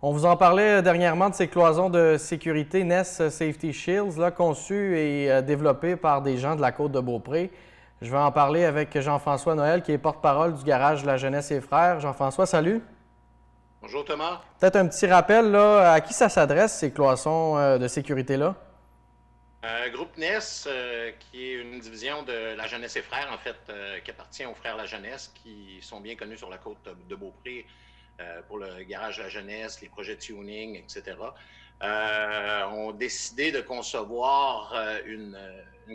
On vous en parlait dernièrement de ces cloisons de sécurité Nest Safety Shields, là, conçues et développées par des gens de la Côte-de-Beaupré. Je vais en parler avec Jean-François Noël, qui est porte-parole du garage de la Jeunesse et Frères. Jean-François, salut. Bonjour Thomas. Peut-être un petit rappel, là, à qui ça s'adresse, ces cloisons de sécurité-là? Groupe NES, qui est une division de la Jeunesse et Frères, en fait, qui appartient aux Frères La Jeunesse, qui sont bien connus sur la côte de Beaupré pour le garage La Jeunesse, les projets tuning, etc. Ont décidé de concevoir une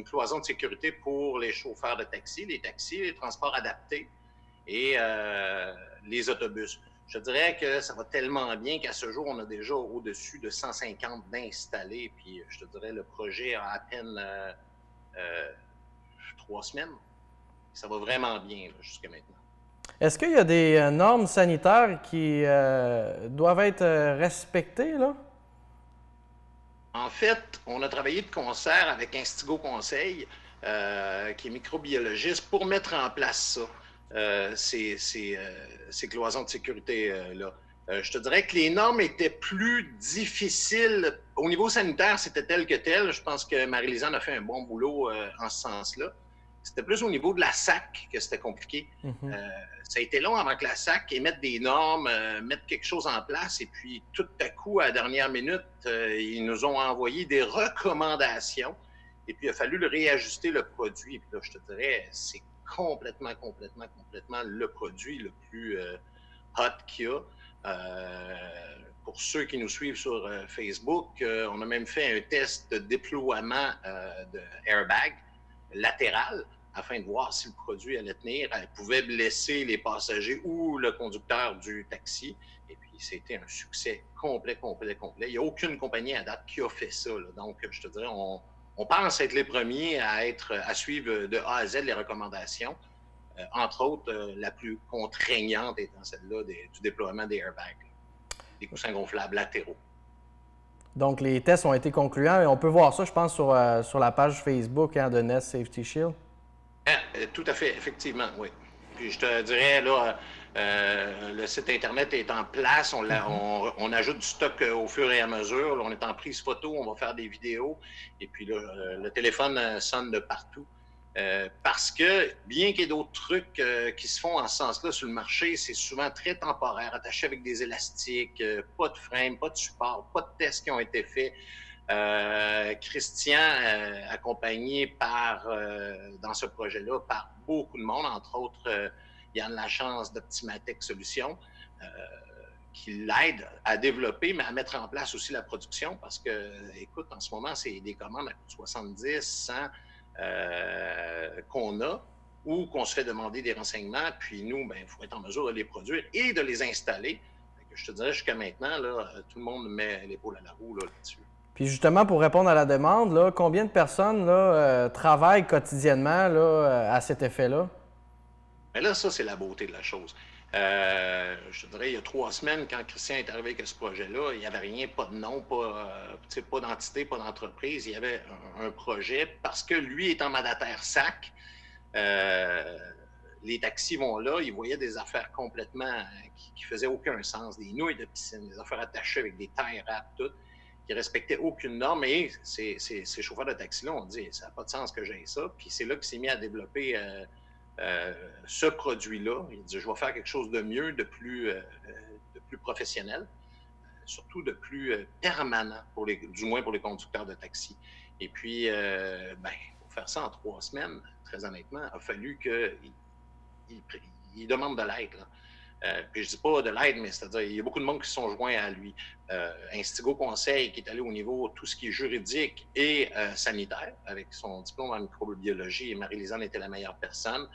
cloison de sécurité pour les chauffeurs de taxi, les transports adaptés et les autobus. Je dirais que ça va tellement bien qu'à ce jour, on a déjà au-dessus de 150 d'installés. Puis je te dirais, le projet a à peine 3 semaines. Ça va vraiment bien jusqu'à maintenant. Est-ce qu'il y a des normes sanitaires qui doivent être respectées, là? En fait, on a travaillé de concert avec Instigo Conseil, qui est microbiologiste, pour mettre en place ça. Ces cloisons de sécurité-là. Je te dirais que les normes étaient plus difficiles. Au niveau sanitaire, c'était tel que tel. Je pense que Marie-Lisanne a fait un bon boulot en ce sens-là. C'était plus au niveau de la SAC que c'était compliqué. Ça a été long avant que la SAC émette des normes, mette quelque chose en place. Et puis, tout à coup, à la dernière minute, ils nous ont envoyé des recommandations. Et puis, il a fallu le réajuster, le produit. Et puis là, je te dirais, c'est complètement le produit le plus hot qu'il y a. Pour ceux qui nous suivent sur Facebook, on a même fait un test de déploiement de airbag latéral afin de voir si le produit allait tenir. Elle pouvait blesser les passagers ou le conducteur du taxi. Et puis, c'était un succès complet. Il n'y a aucune compagnie à date qui a fait ça, là. Donc, je te dirais, on pense être les premiers à suivre de A à Z les recommandations. Entre autres, la plus contraignante étant celle-là du déploiement des airbags, des coussins gonflables latéraux. Donc, les tests ont été concluants et on peut voir ça, je pense, sur la page Facebook de Nest Safety Shield. Tout à fait, effectivement, oui. Puis je te dirais, là, le site Internet est en place. On ajoute du stock au fur et à mesure. Là, on est en prise photo, on va faire des vidéos. Et puis là, le téléphone sonne de partout. Parce que, bien qu'il y ait d'autres trucs qui se font en ce sens-là sur le marché, c'est souvent très temporaire, attaché avec des élastiques, pas de frame, pas de support, pas de tests qui ont été faits. Christian, accompagné dans ce projet-là par beaucoup de monde, entre autres Yann Lachance d'Optimatech Solutions, qui l'aide à développer, mais à mettre en place aussi la production, parce que, écoute, en ce moment, c'est des commandes à 70, 100 qu'on a, ou qu'on se fait demander des renseignements, puis nous, il faut être en mesure de les produire et de les installer. Je te dirais, jusqu'à maintenant, là, tout le monde met l'épaule à la roue là-dessus. Puis justement, pour répondre à la demande, là, combien de personnes là, travaillent quotidiennement là, à cet effet-là? Mais là, ça, c'est la beauté de la chose. Je te dirais, il y a 3 semaines, quand Christian est arrivé avec ce projet-là, il n'y avait rien, pas de nom, pas d'entité, pas d'entreprise. Il y avait un projet parce que lui étant mandataire SAC, les taxis vont là, ils voyaient des affaires complètement qui faisaient aucun sens, des nouilles de piscine, des affaires attachées avec des tie wraps, tout, qui respectaient aucune norme. Et ces chauffeurs de taxi-là ont dit, ça n'a pas de sens que j'aie ça. Puis c'est là qu'il s'est mis à développer ce produit-là. Il dit, je vais faire quelque chose de mieux, de plus professionnel, surtout de plus permanent, du moins pour les conducteurs de taxi. Et puis, pour faire ça en 3 semaines, très honnêtement, il a fallu qu'il demande de l'aide, là. Puis je dis pas de l'aide, mais c'est-à-dire il y a beaucoup de monde qui se sont joints à lui. Instigo Conseil, qui est allé au niveau tout ce qui est juridique et sanitaire, avec son diplôme en microbiologie, et Marie-Lisanne était la meilleure personne.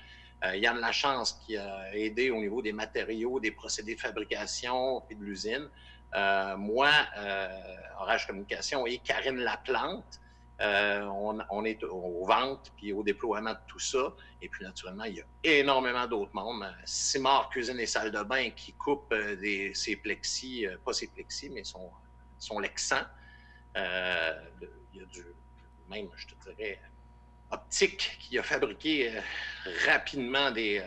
Yann Lachance, qui a aidé au niveau des matériaux, des procédés de fabrication et de l'usine. Moi, Orage Communication, et Karine Laplante. On est aux ventes puis au déploiement de tout ça. Et puis, naturellement, il y a énormément d'autres mondes. Simard Cuisine et Salle de bain qui coupe ses plexis, pas ses plexis, mais son Lexan. Il y a même, je te dirais, Optique qui a fabriqué rapidement des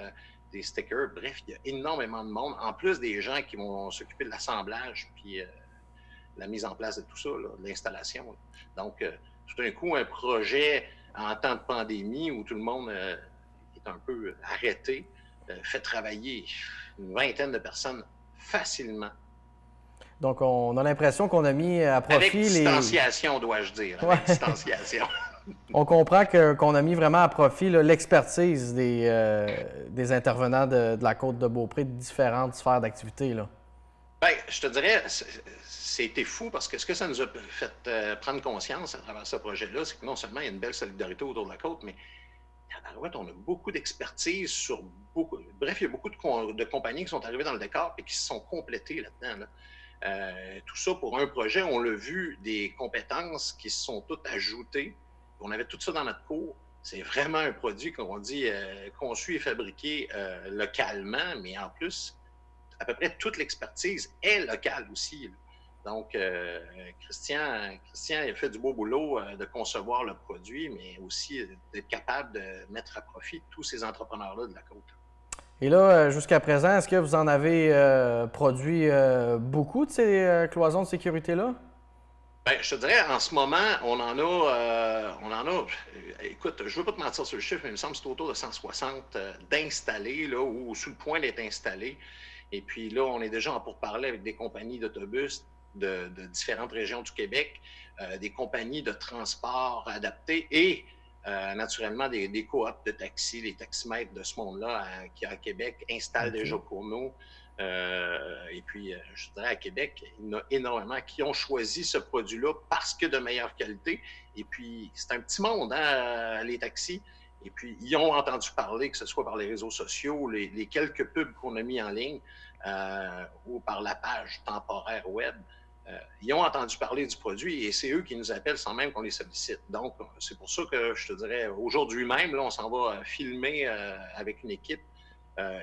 des stickers. Bref, il y a énormément de monde, en plus des gens qui vont s'occuper de l'assemblage puis la mise en place de tout ça, là, de l'installation. Donc, tout d'un coup, un projet en temps de pandémie où tout le monde est un peu arrêté, fait travailler une vingtaine de personnes facilement. Donc, on a l'impression qu'on a mis à profit avec distanciation, dois-je dire. Avec distanciation. On comprend qu'on a mis vraiment à profit l'expertise des intervenants de la Côte-de-Beaupré de différentes sphères d'activité. Bien, je te dirais, c'était fou parce que ce que ça nous a fait prendre conscience à travers ce projet-là, c'est que non seulement il y a une belle solidarité autour de la côte, mais on a beaucoup d'expertise sur beaucoup. Bref, il y a beaucoup de compagnies qui sont arrivées dans le décor et qui se sont complétées là-dedans. Tout ça pour un projet, on l'a vu, des compétences qui se sont toutes ajoutées. On avait tout ça dans notre cours. C'est vraiment un produit qu'on dit conçu et fabriqué localement, mais en plus, à peu près toute l'expertise est locale aussi. Là. Donc, Christian a fait du beau boulot de concevoir le produit, mais aussi d'être capable de mettre à profit tous ces entrepreneurs-là de la côte. Et là, jusqu'à présent, est-ce que vous en avez produit beaucoup de ces cloisons de sécurité-là? Bien, je te dirais, en ce moment, on en a, écoute, je ne veux pas te mentir sur le chiffre, mais il me semble que c'est autour de 160 d'installés, là, ou sous le point d'être installés. Et puis là, on est déjà en pourparlers avec des compagnies d'autobus de différentes régions du Québec, des compagnies de transport adaptés et naturellement des coops de taxis, les taximètres de ce monde-là qui à Québec installent déjà pour nous. Et puis, je dirais à Québec, il y en a énormément qui ont choisi ce produit-là parce que de meilleure qualité. Et puis, c'est un petit monde, hein, les taxis. Et puis, ils ont entendu parler, que ce soit par les réseaux sociaux, les quelques pubs qu'on a mis en ligne ou par la page temporaire web. Ils ont entendu parler du produit et c'est eux qui nous appellent sans même qu'on les sollicite. Donc, c'est pour ça que je te dirais, aujourd'hui même, là, on s'en va filmer avec une équipe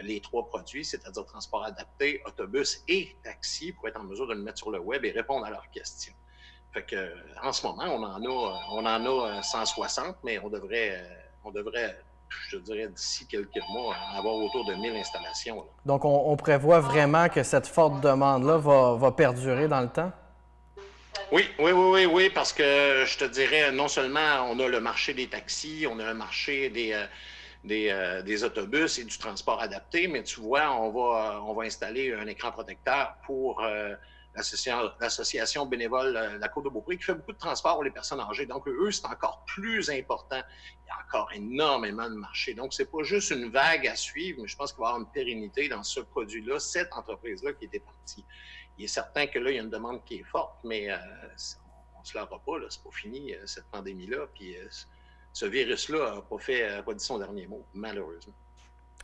les 3 produits, c'est-à-dire transport adapté, autobus et taxi, pour être en mesure de le mettre sur le web et répondre à leurs questions. Fait que, en ce moment, on en a 160, mais on devrait, je te dirais, d'ici quelques mois, avoir autour de 1000 installations. Là. Donc, on prévoit vraiment que cette forte demande-là va perdurer dans le temps? Oui, parce que je te dirais, non seulement on a le marché des taxis, on a le marché des autobus et du transport adapté, mais tu vois, on va installer un écran protecteur pour l'association bénévole la Côte-de-Beaupré qui fait beaucoup de transport pour les personnes âgées. Donc, eux, c'est encore plus important. Il y a encore énormément de marché. Donc, c'est pas juste une vague à suivre, mais je pense qu'il va y avoir une pérennité dans ce produit-là, cette entreprise-là qui était partie. Il est certain que là, il y a une demande qui est forte, mais on ne se lèvera pas, là, c'est pas fini, cette pandémie-là. Puis ce virus-là n'a pas dit son dernier mot, malheureusement.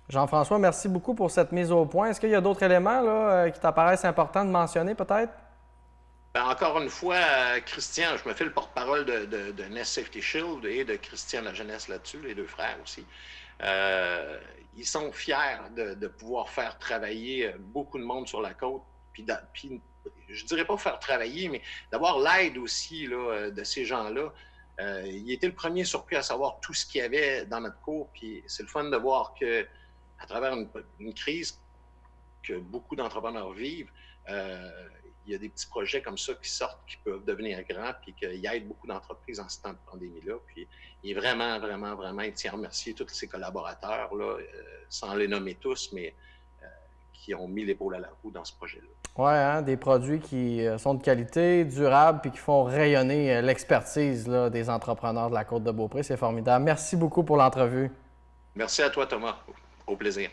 Jean-François, merci beaucoup pour cette mise au point. Est-ce qu'il y a d'autres éléments là, qui t'apparaissent importants de mentionner, peut-être? Ben, encore une fois, Christian, je me fais le porte-parole de Nest Safety Shield et de Christian La Jeunesse là-dessus, les 2 frères aussi. Ils sont fiers de pouvoir faire travailler beaucoup de monde sur la côte. Puis je ne dirais pas faire travailler, mais d'avoir l'aide aussi là, de ces gens-là. Il était le premier surpris à savoir tout ce qu'il y avait dans notre cours. Puis c'est le fun de voir que à travers une crise que beaucoup d'entrepreneurs vivent, il y a des petits projets comme ça qui sortent, qui peuvent devenir grands, puis qu'ils aident beaucoup d'entreprises en ce temps de pandémie-là. Puis il est vraiment, il tient à remercier tous ses collaborateurs, là, sans les nommer tous, mais qui ont mis l'épaule à la roue dans ce projet-là. Oui, hein, des produits qui sont de qualité, durables, puis qui font rayonner l'expertise là, des entrepreneurs de la Côte-de-Beaupré. C'est formidable. Merci beaucoup pour l'entrevue. Merci à toi, Thomas. Au plaisir.